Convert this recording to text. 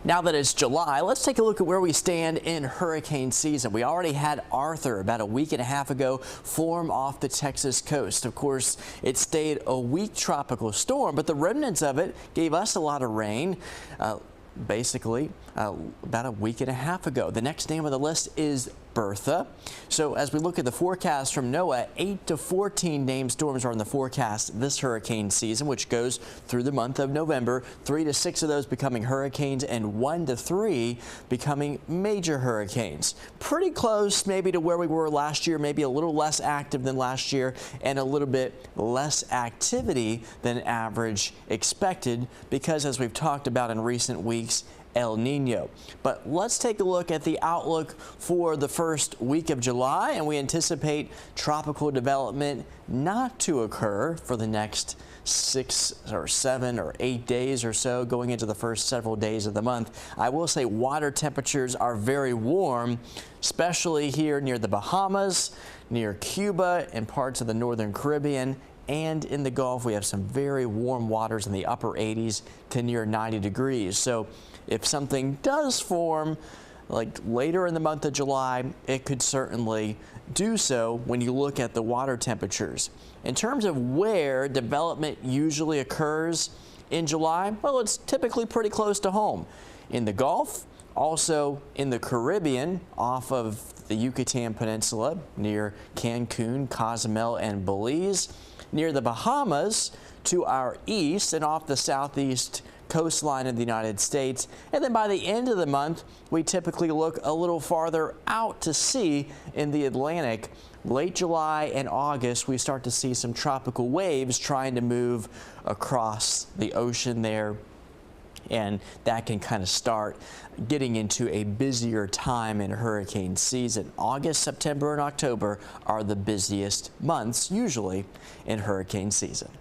Now that it's July, let's take a look at where we stand in hurricane season. We already had Arthur about a week and a half ago form off the Texas coast. Of course, it stayed a weak tropical storm, but the remnants of it gave us a lot of rain. Basically about a week and a half ago. The next name on the list is Bertha. So as we look at the forecast from NOAA, 8 to 14 named storms are in the forecast this hurricane season, which goes through the month of November. 3 to 6 of those becoming hurricanes and 1 to 3 becoming major hurricanes. Pretty close maybe to where we were last year, maybe a little less active than last year and a little bit less activity than average expected because, as we've talked about in recent weeks, El Nino. But let's take a look at the outlook for the first week of July, and we anticipate tropical development not to occur for the next 6 or 7 or 8 days or so going into the first several days of the month. I will say water temperatures are very warm, especially here near the Bahamas, near Cuba, and parts of the northern Caribbean. And in the Gulf, we have some very warm waters in the upper 80s to near 90 degrees. So if something does form like later in the month of July, it could certainly do so when you look at the water temperatures. In terms of where development usually occurs in July, well, it's typically pretty close to home. In the Gulf, also in the Caribbean, off of the Yucatan Peninsula, near Cancun, Cozumel, and Belize, near the Bahamas to our east and off the southeast coastline of the United States. And then by the end of the month, we typically look a little farther out to sea in the Atlantic. Late July and August, we start to see some tropical waves trying to move across the ocean there. And that can kind of start getting into a busier time in hurricane season. August, September, and October are the busiest months usually in hurricane season.